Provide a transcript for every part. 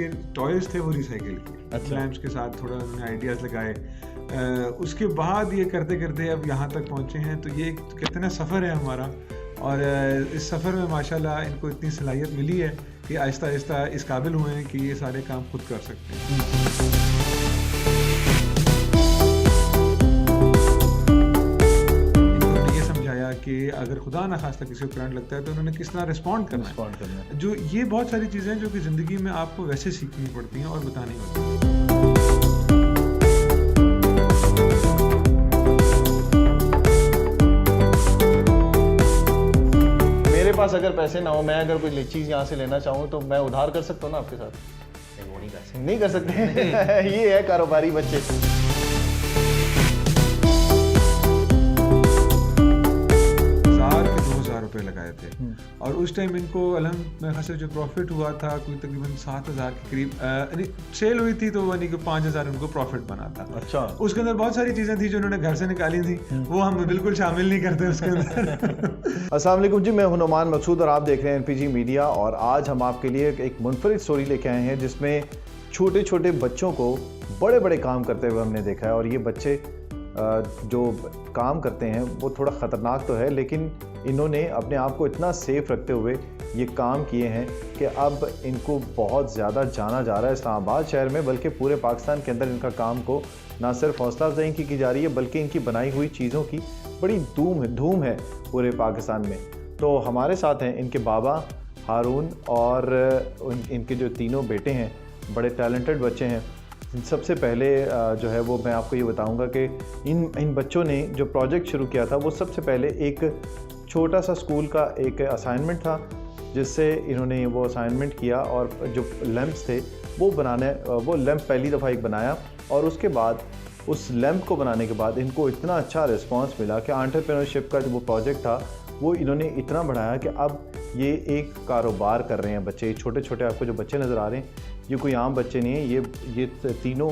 के टॉयज थे वो रिसाइकिल किए। अच्छा। लैम्प्स के साथ थोड़ा उन्होंने आइडियाज़ लगाए। उसके बाद ये करते करते अब यहाँ तक पहुँचे हैं। तो ये कहते हैं ना सफ़र है हमारा, और इस सफ़र में माशाल्लाह इनको इतनी सलाहियत मिली है कि आहिस्ता आहिस्ता इस काबिल हुए हैं कि ये सारे काम खुद कर सकते हैं। कि अगर खुदा ना खास्ता किसी को करंट लगता है तो उन्होंने किस तरह रिस्पॉन्ड करना है। जो ये बहुत सारी चीज़ें हैं जो कि ज़िंदगी में आपको वैसे सीखनी पड़ती हैं और बतानी होती हैं। मेरे पास अगर पैसे ना हो, मैं अगर कोई चीज़ यहाँ से लेना चाहूँ तो मैं उधार कर सकता हूँ ना आपके साथ? वो नहीं कर सकते। नहीं कर सकते। ये है कारोबारी बच्चे। 2,000 रुपये लगाए थे और उस टाइम इनको मेरे ख्याल से जो प्रॉफिट हुआ था कोई तकरीबन 7,000 के करीब सेल हुई थी, तो यानी कि 5,000 उनको प्रॉफिट बना था। अच्छा। उसके अंदर बहुत सारी चीज़ें थी जो उन्होंने घर से निकाली थी, वो हम बिल्कुल शामिल नहीं करते उसके अंदर। अस्सलाम वालेकुम जी, मैं हूं नुमान मकसूद और आप देख रहे हैं एनपीजी मीडिया। और आज हम आपके लिए एक मुनफरिद स्टोरी लेके आए हैं जिसमें छोटे छोटे बच्चों को बड़े बड़े काम करते हुए हमने देखा है। और ये बच्चे जो काम करते हैं वो थोड़ा ख़तरनाक तो है, लेकिन इन्होंने अपने आप को इतना सेफ रखते हुए ये काम किए हैं कि अब इनको बहुत ज़्यादा जाना जा रहा है इस्लामाबाद शहर में, बल्कि पूरे पाकिस्तान के अंदर इनका काम को ना सिर्फ हौसला अफजाई की जा रही है बल्कि इनकी बनाई हुई चीज़ों की बड़ी धूम है पूरे पाकिस्तान में। तो हमारे साथ हैं इनके बाबा हारून और इनके जो तीनों बेटे हैं, बड़े टैलेंटेड बच्चे हैं। सबसे पहले जो है वो मैं आपको ये बताऊंगा कि इन बच्चों ने जो प्रोजेक्ट शुरू किया था वो सबसे पहले एक छोटा सा स्कूल का एक असाइनमेंट था, जिससे इन्होंने वो असाइनमेंट किया और जो लैंप्स थे वो लैंप पहली दफ़ा एक बनाया। और उसके बाद उस लैंप को बनाने के बाद इनको इतना अच्छा रिस्पांस मिला कि एंटरप्रेन्योरशिप का जो वो प्रोजेक्ट था वो इन्होंने इतना बढ़ाया कि अब ये एक कारोबार कर रहे हैं बच्चे। छोटे छोटे आपको जो बच्चे नज़र आ रहे हैं ये कोई आम बच्चे नहीं हैं, ये तीनों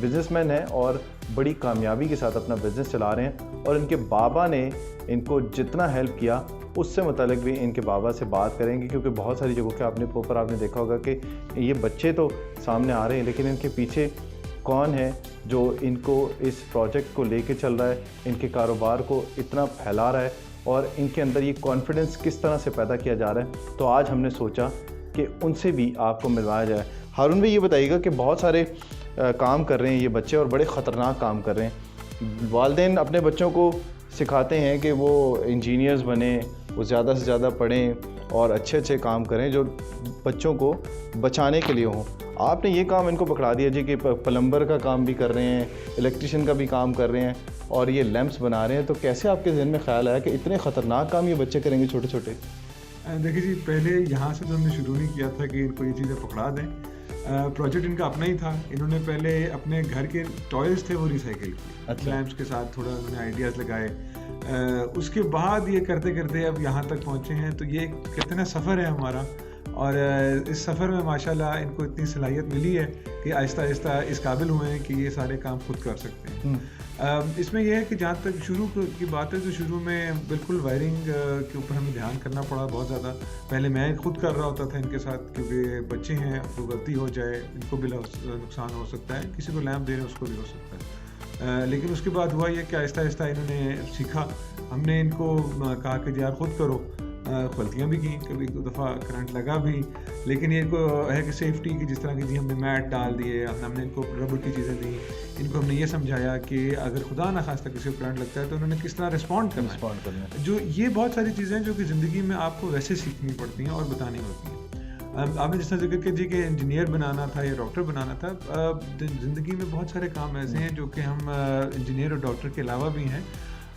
बिजनेसमैन हैं और बड़ी कामयाबी के साथ अपना बिज़नेस चला रहे हैं। और इनके बाबा ने इनको जितना हेल्प किया उससे मुतालिक भी इनके बाबा से बात करेंगे, क्योंकि बहुत सारी जगहों के आपने देखा होगा कि ये बच्चे तो सामने आ रहे हैं लेकिन इनके पीछे कौन है जो इनको इस प्रोजेक्ट को लेके चल रहा है, इनके कारोबार को इतना फैला रहा है और इनके अंदर ये कॉन्फिडेंस किस तरह से पैदा किया जा रहा है। तो आज हमने सोचा कि उनसे भी आपको मिलवाया जाए। हारून भाई, ये बताइएगा कि बहुत सारे काम कर रहे हैं ये बच्चे और बड़े ख़तरनाक काम कर रहे हैं। वालिदैन अपने बच्चों को सिखाते हैं कि वो इंजीनियर्स बने, वो ज़्यादा से ज़्यादा पढ़ें और अच्छे अच्छे काम करें जो बच्चों को बचाने के लिए हों। आपने ये काम इनको पकड़ा दिया जी कि प्लम्बर का काम भी कर रहे हैं, इलेक्ट्रिशियन का भी काम कर रहे हैं और ये लैंप्स बना रहे हैं। तो कैसे आपके जहन में ख्याल आया कि इतने ख़तरनाक काम ये बच्चे करेंगे छोटे छोटे? देखिए जी, पहले यहाँ से तो हमने शुरू नहीं किया था कि इनको ये चीज़ें पकड़ा दें। प्रोजेक्ट इनका अपना ही था। इन्होंने पहले अपने घर के टॉयज थे वो रिसाइकिल किए। अच्छा। लैम्प्स के साथ थोड़ा उन्होंने आइडियाज़ लगाए। उसके बाद ये करते करते अब यहाँ तक पहुँचे हैं। तो ये कहते हैं ना सफ़र है हमारा, और इस सफ़र में माशाल्लाह इनको इतनी सलाहियत मिली है कि आहिस्ता आहिस्ता इस काबिल हुए हैं कि ये सारे काम खुद कर सकते हैं। इसमें यह है कि जहाँ तक शुरू की बात है तो शुरू में बिल्कुल वायरिंग के ऊपर हमें ध्यान करना पड़ा बहुत ज़्यादा। पहले मैं खुद कर रहा होता था इनके साथ, क्योंकि बच्चे हैं तो गलती हो जाए, इनको भी नुकसान हो सकता है, किसी को लैंप दे रहे उसको भी हो सकता है। लेकिन उसके बाद हुआ ये कि आहिस्ता आहिस्ता इन्होंने सीखा। हमने इनको कहा कि यार खुद करो। गलतियाँ भी की, कभी दो दफ़ा करंट लगा भी, लेकिन ये को है कि सेफ्टी की जिस तरह की जी हमने मैट डाल दिए, हमने इनको रबर की चीज़ें दी, इनको हमने ये समझाया कि अगर खुदा ना खास्ता किसी को करंट लगता है तो उन्होंने किस तरह रिस्पॉन्ड करना है। जो ये बहुत सारी चीज़ें हैं जो कि ज़िंदगी में आपको वैसे सीखनी पड़ती हैं और बतानी होती हैं। आपने जिस तरह जिक्र किया जी कि इंजीनियर बनाना था या डॉक्टर बनाना था, ज़िंदगी में बहुत सारे काम ऐसे हैं जो कि हम इंजीनियर और डॉक्टर के अलावा भी हैं।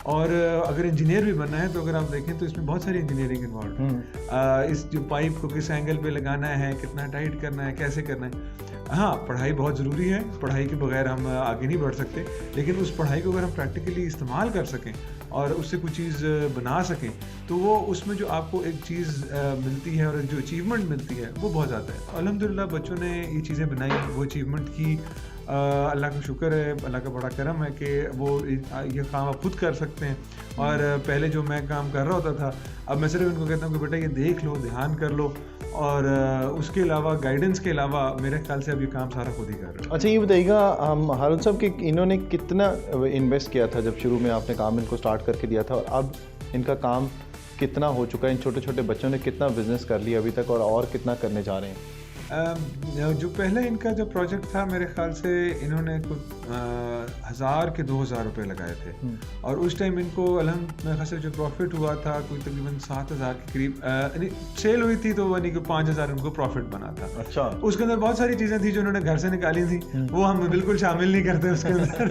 और अगर इंजीनियर भी बनना है तो अगर आप देखें तो इसमें बहुत सारी इंजीनियरिंग इन्वॉल्व है। इस जो पाइप को किस एंगल पे लगाना है, कितना टाइट करना है, कैसे करना है। हाँ, पढ़ाई बहुत ज़रूरी है, पढ़ाई के बगैर हम आगे नहीं बढ़ सकते, लेकिन उस पढ़ाई को अगर हम प्रैक्टिकली इस्तेमाल कर सकें और उससे कुछ चीज़ बना सकें तो वो उसमें जो आपको एक चीज़ मिलती है और जो अचीवमेंट मिलती है वो बहुत ज़्यादा है। अल्हम्दुलिल्लाह बच्चों ने ये चीज़ें बनाई, वो अचीवमेंट की, अल्लाह का शुक्र है, अल्लाह का बड़ा करम है कि वो ये काम आप खुद कर सकते हैं। और पहले जो मैं काम कर रहा होता था, अब मैं सिर्फ इनको कहता हूँ कि बेटा ये देख लो, ध्यान कर लो, और उसके अलावा गाइडेंस के अलावा मेरे ख्याल से अब ये काम सारा खुद ही कर रहे हो। अच्छा, ये बताइएगा हम हारून साहब कि इन्होंने कितना इन्वेस्ट किया था जब शुरू में आपने काम इनको स्टार्ट करके दिया था, और अब इनका काम कितना हो चुका है? इन छोटे छोटे बच्चों ने कितना बिजनेस कर लिया अभी तक, और कितना करने जा रहे हैं? जो पहले इनका जो प्रोजेक्ट था, मेरे ख्याल से इन्होंने कुछ 1000 के 2000 रुपये लगाए थे, और उस टाइम इनको मेरे ख्याल से जो प्रॉफिट हुआ था कोई तकरीबन 7000 के करीब यानी सेल हुई थी, तो यानी कि 5000 उनको प्रॉफिट बना था। अच्छा। उसके अंदर बहुत सारी चीज़ें थी जो उन्होंने घर से निकाली थी, वो हम बिल्कुल शामिल नहीं करते उसके अंदर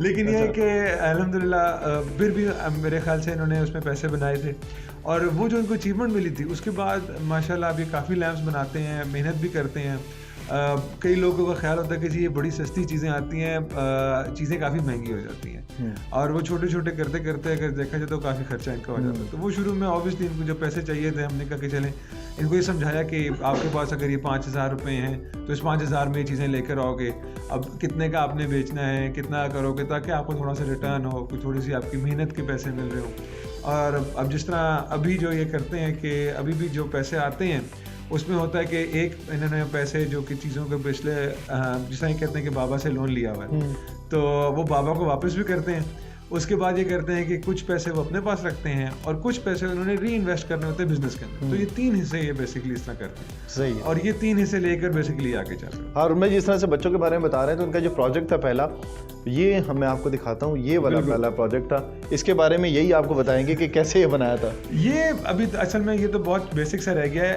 लेकिन ये है कि अल्हम्दुलिल्लाह फिर भी मेरे ख्याल से इन्होंने उसमें पैसे बनाए थे, और वो जो उनको अचीवमेंट मिली थी उसके बाद माशाल्लाह अभी काफ़ी लैम्प्स बनाते हैं, मेहनत भी करते हैं। कई लोगों का ख्याल होता है कि जी ये बड़ी सस्ती चीज़ें आती हैं, चीज़ें काफ़ी महंगी हो जाती हैं, और वो छोटे छोटे करते करते अगर देखा जाए तो काफ़ी खर्चा इनका हो जाता है। तो वो शुरू में ऑब्वियसली इनको जो पैसे चाहिए थे, हमने कहा कि चलें, इनको ये समझाया कि आपके पास अगर ये 5000 रुपये हैं तो इस 5000 में ये चीज़ें लेकर आओगे, अब कितने का आपने बेचना है, कितना करोगे, ताकि आपको थोड़ा सा रिटर्न हो, कुछ थोड़ी सी आपकी मेहनत के पैसे मिल रहे हो। और अब जिस तरह अभी जो ये करते हैं कि अभी भी जो पैसे आते हैं उसमें होता है कि एक इन्होंने पैसे जो कि चीज़ों के पिछले जिस तरह कहते हैं कि बाबा से लोन लिया हुआ है, तो वो बाबा को वापस भी करते हैं। उसके बाद ये करते हैं कि कुछ पैसे वो अपने पास रखते हैं, और कुछ पैसे उन्होंने री इन्वेस्ट करने होते हैं बिजनेस के अंदर। तो ये 3 हिस्से ये बेसिकली इस तरह करते हैं। सही है। और ये 3 हिस्से लेकर बेसिकली आगे चल रहे हैं। और मैं जिस तरह से बच्चों के बारे में बता रहे हैं, तो उनका जो प्रोजेक्ट था पहला, ये मैं आपको दिखाता हूँ, ये वाला पहला प्रोजेक्ट था। इसके बारे में यही आपको बताएंगे कि कैसे ये बनाया था। ये अभी असल में ये तो बहुत बेसिक सा रह गया है,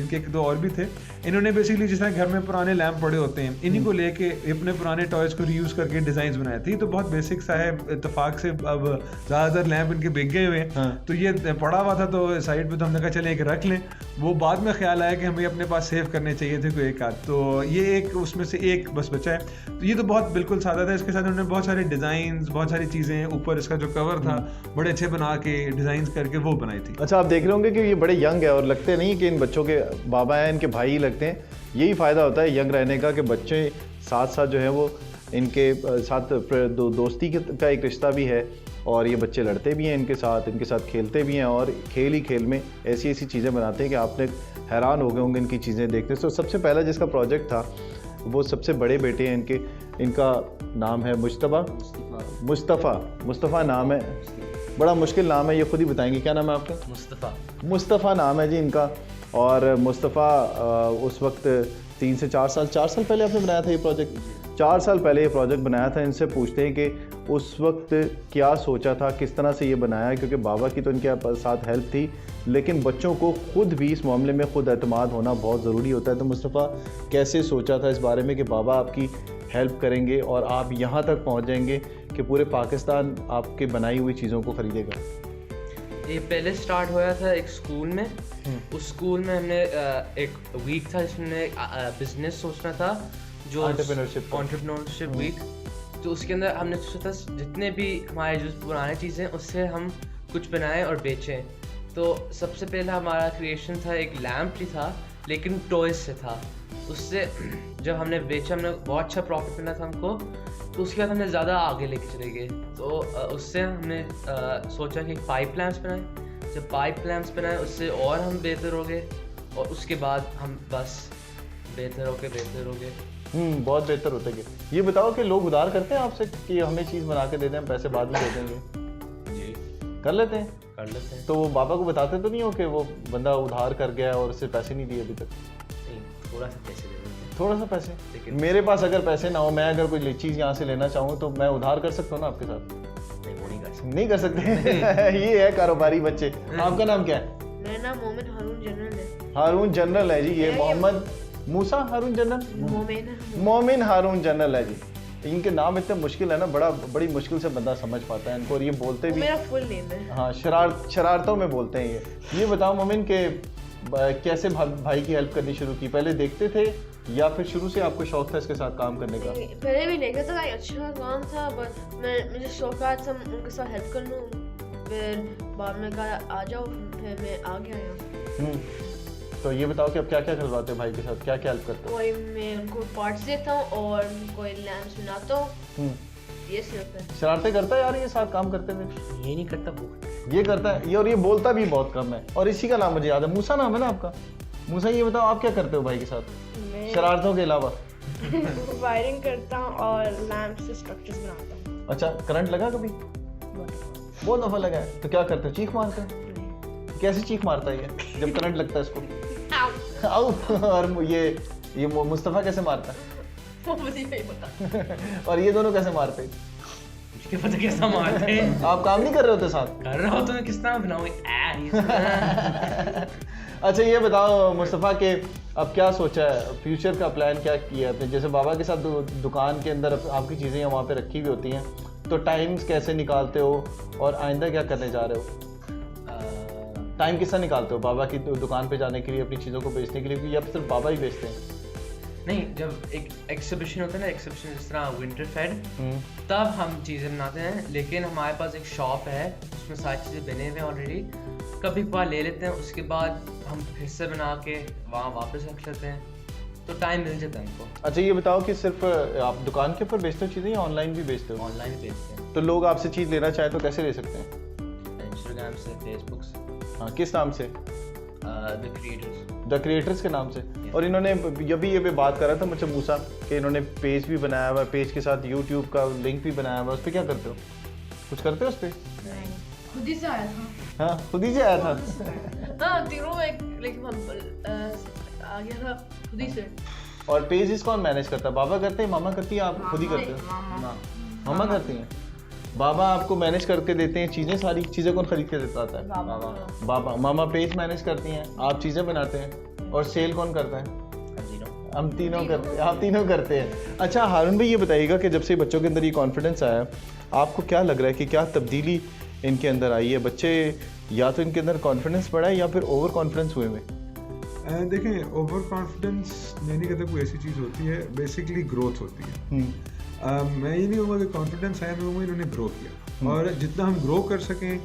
इनके 1-2 और भी थे। इन्होंने बेसिकली जिस तरह घर में पुराने लैंप पड़े होते हैं, इन्हीं को लेके अपने पुराने टॉयज को रीयूज करके डिजाइन बनाए थे। तो बहुत बेसिक सा है, इत्तेफाक से अब ज़्यादातर लैंप इनके बिक गए हुए हैं। हाँ। तो ये पड़ा हुआ था, तो साइड पे तो हमने कहा चले एक रख लें। वो बाद में ख्याल आया कि हमें अपने पास सेव करने चाहिए थे कोई एक आध, तो ये एक उसमें से एक बस बचा है। तो ये तो बहुत बिल्कुल सादा था। इसके साथ उन्होंने बहुत सारे डिज़ाइन, बहुत सारी चीज़ें, ऊपर इसका जो कवर था बड़े अच्छे बना के डिज़ाइन करके वो बनाई थी। अच्छा, आप देख रहे होंगे कि ये बड़े यंग है, और लगते नहीं कि इन बच्चों के बाबा हैं, इनके भाई ही लगते हैं। यही फ़ायदा होता है यंग रहने का कि बच्चे साथ साथ जो है वो इनके साथ दोस्ती का एक रिश्ता भी है, और ये बच्चे लड़ते भी हैं इनके साथ खेलते भी हैं, और खेल ही खेल में ऐसी ऐसी चीज़ें बनाते हैं कि आपने हैरान हो गए होंगे इनकी चीज़ें देखते। तो सबसे पहला जिसका प्रोजेक्ट था वो सबसे बड़े बेटे हैं इनके, इनका नाम है मुस्तफ़ा नाम है। बड़ा मुश्किल नाम है, ये खुद ही बताएंगे। क्या नाम है आपका? मुस्तफ़ा नाम है जी इनका। और मुस्तफ़ा उस वक्त 3 से 4 साल पहले आपने बनाया था ये प्रोजेक्ट। 4 साल पहले ये प्रोजेक्ट बनाया था। इनसे पूछते हैं कि उस वक्त क्या सोचा था, किस तरह से ये बनाया, क्योंकि बाबा की तो इनके साथ हेल्प थी, लेकिन बच्चों को खुद भी इस मामले में खुद एतमाद होना बहुत ज़रूरी होता है। तो मुस्तफ़ा, कैसे सोचा था इस बारे में कि बाबा आपकी हेल्प करेंगे और आप यहाँ तक पहुँच जाएंगे कि पूरे पाकिस्तान आपके बनाई हुई चीज़ों को ख़रीदेगा? ये पहले स्टार्ट हुआ था एक स्कूल में। उस स्कूल में हमने एक वीक था जिसमें बिजनेस सोचना था, जो एंटरप्रेन्योरशिप वीक। तो उसके अंदर हमने सोचा था जितने भी हमारे जो पुराने चीज़ें उससे हम कुछ बनाएं और बेचें। तो सबसे पहले हमारा क्रिएशन था एक लैम्प ही था, लेकिन टॉयज से था। उससे जब हमने बेचा, हमने बहुत अच्छा प्रॉफिट मिला था हमको। तो उसके बाद हमने ज़्यादा आगे लेके चले गए। तो उससे हमने सोचा कि पाइप लैम्प्स बनाएं। जब पाइप लैम्प्स बनाए उससे और हम बेहतर हो गए, और उसके बाद हम बस बेहतर हो गए। बहुत बेहतर होते गए। ये बताओ कि लोग उधार करते हैं आपसे कि हमें चीज़ बना के दे दें, हम पैसे बाद में दे देंगे? जी, कर लेते हैं। तो वो बाबा को बताते तो नहीं हो कि वो बंदा उधार कर गया और उससे पैसे नहीं दिए अभी तक? थोड़ा सा पैसे दे देंगे। थोड़ा सा पैसे? लेकिन मेरे पास अगर पैसे ना हो, मैं अगर कोई चीज़ यहाँ से लेना चाहूँ तो मैं उधार कर सकता हूँ ना आपके साथ? नहीं कर सकते ये है कारोबारी बच्चे। आपका नाम क्या है? मेरा नाम मोमिन हारून जनरल है। हारून जनरल है जी। ये मोहम्मद मूसा हारून जनरल, मोमिन हारून जनरल है जी। इनके नाम इतने मुश्किल है ना, बड़ी मुश्किल से बंदा समझ पाता है इनको, और ये बोलते भी मेरा फुल नेम है। हाँ, शरारतों में बोलते हैं ये बताओ मोमिन के कैसे भाई की हेल्प करनी शुरू की? पहले देखते थे या फिर शुरू से आपको शौक था इसके साथ काम करने का? पहले भी देखा था, अच्छा काम था, बट मुझे शौक था उनके साथ हेल्प कर लूँ। फिर बाद में कहा आ जाओ, फिर मैं आ गया यहाँ। तो ये बताओ कि अब क्या क्या करवाते हो भाई के साथ, क्या क्या हेल्प करते हो? कोई मैं उनको पार्ट्स देता हूँ और कोई लैम्प्स बनाता हूँ, ये सिर्फ है। शरारतें करता है यार ये साथ काम करते हुए? ये नहीं करता वो। ये करता है ये, और ये बोलता भी बहुत कम है। और इसी का नाम मुझे याद है, मूसा नाम है ना आपका? मूसा, ये बताओ आप क्या करते हो भाई के साथ मैं शरारतों के अलावा? वायरिंग करता हूँ और लैंप से स्ट्रक्चर्स बनाता हूँ। अच्छा, करंट लगा कभी? बहुत दफा लगा है। तो क्या करते हो, चीख मारते हो? कैसे चीख मारता है ये जब करंट लगता है इसको? आओ। और ये मुस्तफा कैसे मारता है? वो मुझे नहीं पता। और ये दोनों कैसे मारते हैं? मुझे पता कैसा मारते हैं। आप काम नहीं कर रहे होते साथ? कर रहा हो तो मैं किस तरह बनाऊँ? अच्छा ये बताओ मुस्तफ़ा के अब क्या सोचा है, फ्यूचर का प्लान क्या किया आपने? जैसे बाबा के साथ दुकान के अंदर आपकी चीज़ें वहाँ पे रखी हुई होती हैं, तो टाइम्स कैसे निकालते हो और आइंदा क्या करने जा रहे हो? टाइम किस तरह निकालते हो बाबा की दुकान पे जाने के लिए, अपनी चीज़ों को बेचने के लिए, या सिर्फ बाबा ही बेचते हैं? नहीं, जब एक एग्जीबिशन होता है ना, एग्जीबिशन जिस तरह विंटर फेड, तब हम चीज़ें बनाते हैं। लेकिन हमारे पास एक शॉप है, उसमें सारी चीज़ें बने हुए हैं ऑलरेडी। कभी कभार ले लेते हैं, उसके बाद हम फिर से बना के वहाँ वापस रख लेते हैं, तो टाइम मिल जाता है हमको। अच्छा ये बताओ कि सिर्फ आप दुकान के ऊपर बेचते हो चीज़ें या ऑनलाइन भी बेचते हो? ऑनलाइन बेचते हैं, तो लोग आपसे चीज़ लेना चाहे तो कैसे ले सकते हैं? इंस्टाग्राम से, फेसबुक से। हाँ, किस नाम से? The creators. द क्रिएटर्स के नाम से। और इन्होंने ये भी बात कर रहा था मुझे मूसा कि इन्होंने पेज भी बनाया हुआ है, पेज के साथ यूट्यूब का लिंक भी बनाया हुआ है। उस पर क्या करते हो, कुछ करते हो उस पर? खुद ही से आया था। हाँ, खुद ही से आया था। हाँ, तीनों में लेकिन आ गया था खुद ही से। और पेजेस कौन मैनेज करता है, बाबा करते हैं, मामा करती है, आप खुद ही करते हो? मामा करती हैं। बाबा आपको मैनेज करके देते हैं चीज़ें, सारी चीज़ें कौन खरीद के देता आता है? बाबा। मामा पेज मैनेज करती हैं, आप चीज़ें बनाते हैं, और सेल कौन करता है? हम तीनों करते हैं। आप तीनों करते हैं। अच्छा हारून भाई ये बताइएगा कि जब से बच्चों के अंदर ये कॉन्फिडेंस आया, आपको क्या लग रहा है कि क्या तब्दीली इनके अंदर आई है? बच्चे या तो इनके अंदर कॉन्फिडेंस बढ़ा है या फिर ओवर कॉन्फिडेंस हुए में? देखें, ओवर कॉन्फिडेंस मैं नहीं कहता कोई ऐसी चीज़ होती है, बेसिकली ग्रोथ होती है। मैं ये नहीं कहूँगा कि कॉन्फिडेंस आया, मैं कहूँगा इन्होंने ग्रो किया, और जितना हम ग्रो कर सकें,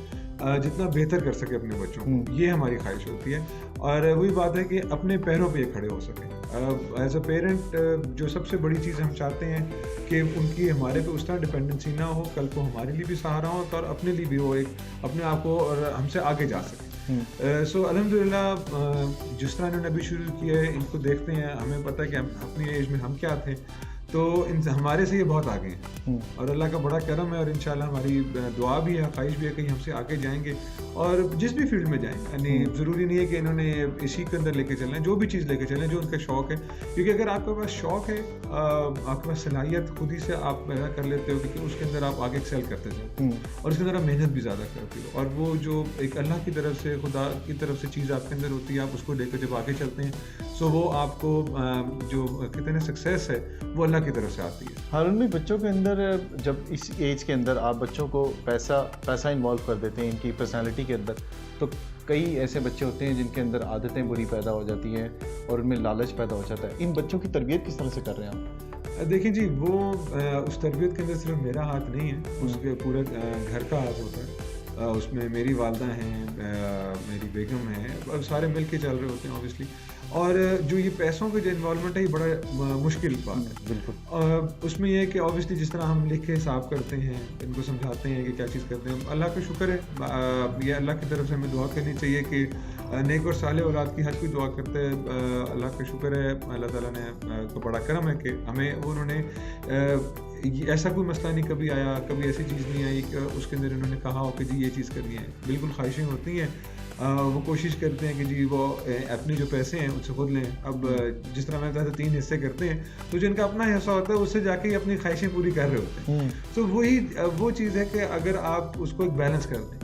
जितना बेहतर कर सके अपने बच्चों को, ये हमारी ख्वाहिश होती है। और वही बात है कि अपने पैरों पे ये खड़े हो सकें। एज अ पेरेंट जो सबसे बड़ी चीज़ हम चाहते हैं कि उनकी हमारे पे उस तरह डिपेंडेंसी ना हो, कल को हमारे लिए भी सहारा हो और अपने लिए भी हो, एक अपने आप को और हमसे आगे जा सके। सो अल्हम्दुलिल्लाह जिस तरह इन्होंने अभी शुरू किया है, इनको देखते हैं, हमें पता है कि हम अपनी एज में हम क्या थे, तो हमारे से ये बहुत आगे हैं, और अल्लाह का बड़ा करम है, और इंशाल्लाह हमारी दुआ भी है, ख्वाहिश भी है कि हमसे आगे जाएंगे, और जिस भी फील्ड में जाएं। यानी ज़रूरी नहीं है कि इन्होंने इसी के अंदर लेके चलना है, जो भी चीज़ लेके चलें जो उनका शौक़ है, क्योंकि अगर आपके पास शौक़ है, आपके पास सलाहियत खुद ही से आप पैदा कर लेते हो, क्योंकि उसके अंदर आप आगे एक्सेल करते जाते हो, और उसके अंदर आप मेहनत भी ज़्यादा करते हो, और वो जो एक अल्लाह की तरफ से, खुदा की तरफ से चीज़ आपके अंदर होती है, आप उसको लेकर जब आगे चलते हैं, सो वो आपको जो कहते हैं सक्सेस है, वो अल्लाह की तरफ से आती है। हारून भाई, बच्चों के अंदर जब इस एज के अंदर आप बच्चों को पैसा इन्वॉल्व कर देते हैं इनकी पर्सनालिटी के अंदर, तो कई ऐसे बच्चे होते हैं जिनके अंदर आदतें बुरी पैदा हो जाती हैं और उनमें लालच पैदा हो जाता है। इन बच्चों की तरबियत किस तरह से कर रहे हैं आप? देखिए जी, वो उस तरबियत के अंदर सिर्फ मेरा हाथ नहीं है, उसके पूरे घर का हाथ होता है। उसमें मेरी वालदा हैं, मेरी बेगम है, और सारे मिल के चल रहे होते हैं ऑब्वियसली। और जो ये पैसों का जो इन्वॉल्वमेंट है, ये बड़ा मुश्किल बात है। बिल्कुल। उसमें यह है कि ऑब्वियसली जिस तरह हम लिखे हिसाब करते हैं, इनको समझाते हैं कि क्या चीज़ करते हैं, अल्लाह का शुक्र है, ये अल्लाह की तरफ से हमें दुआ करनी चाहिए कि नेक और साले औलाद की हर कोई दुआ करते हैं। अल्लाह का शुक्र है, अल्लाह ताला ने तो बड़ा करम है कि हमें उन्होंने ऐसा कोई मसला नहीं कभी आया, कभी ऐसी चीज़ नहीं आई कि उसके अंदर इन्होंने कहा हो कि जी ये चीज़ करनी है। बिल्कुल ख्वाहिशें होती हैं, वो कोशिश करते हैं कि जी वो अपने जो पैसे हैं उससे खुद लें। अब जिस तरह मैंने बताया था 3 हिस्से करते हैं, तो जिनका अपना हिस्सा होता है उससे जाके अपनी ख्वाहिशें पूरी कर रहे होते हैं। तो वही वो चीज़ है कि अगर आप उसको एक बैलेंस कर दें,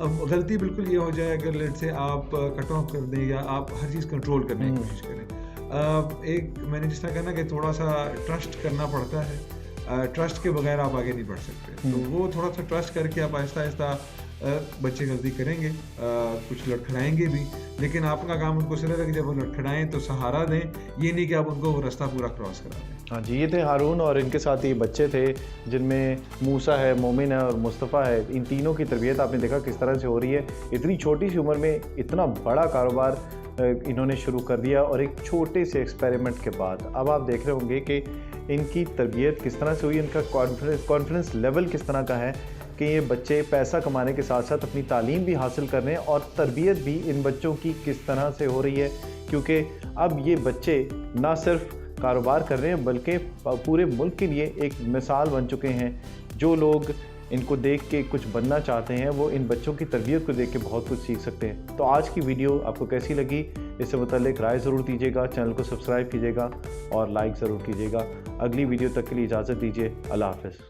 अब गलती बिल्कुल ये हो जाए अगर लेट से आप कट ऑफ कर दें या आप हर चीज़ कंट्रोल करने की कोशिश करें। एक मैंने जिस तरह कहा ना कि थोड़ा सा ट्रस्ट करना पड़ता है, ट्रस्ट के बगैर आप आगे नहीं बढ़ सकते। तो वो थोड़ा सा ट्रस्ट करके आप आहिस्ता आहिस्ता बच्चे गलती करेंगे, कुछ लड़खड़ाएंगे भी, लेकिन आपका काम उनको सिर्फ है कि जब वो लड़खड़ाएं तो सहारा दें, ये नहीं कि आप उनको वो रास्ता पूरा क्रॉस करा दें। हाँ जी, ये थे हारून और इनके साथ ये बच्चे थे जिनमें मूसा है, मोमिन है और मुस्तफ़ा है। इन तीनों की तरबियत आपने देखा किस तरह से हो रही है। इतनी छोटी सी उम्र में इतना बड़ा कारोबार इन्होंने शुरू कर दिया और एक छोटे से एक्सपेरिमेंट के बाद अब आप देख रहे होंगे कि इनकी तरबियत किस तरह से हुई, इनका कॉन्फिडेंस लेवल किस तरह का है कि ये बच्चे पैसा कमाने के साथ साथ अपनी तालीम भी हासिल कर रहे हैं और तरबियत भी इन बच्चों की किस तरह से हो रही है, क्योंकि अब ये बच्चे ना सिर्फ कारोबार कर रहे हैं बल्कि पूरे मुल्क के लिए एक मिसाल बन चुके हैं। जो लोग इनको देख के कुछ बनना चाहते हैं वो इन बच्चों की तरबियत को देख के बहुत कुछ सीख सकते हैं। तो आज की वीडियो आपको कैसी लगी, इससे मुताल्लिक राय ज़रूर दीजिएगा, चैनल को सब्सक्राइब कीजिएगा और लाइक ज़रूर कीजिएगा। अगली वीडियो तक के लिए इजाज़त दीजिए। अल्लाह हाफ़िज़।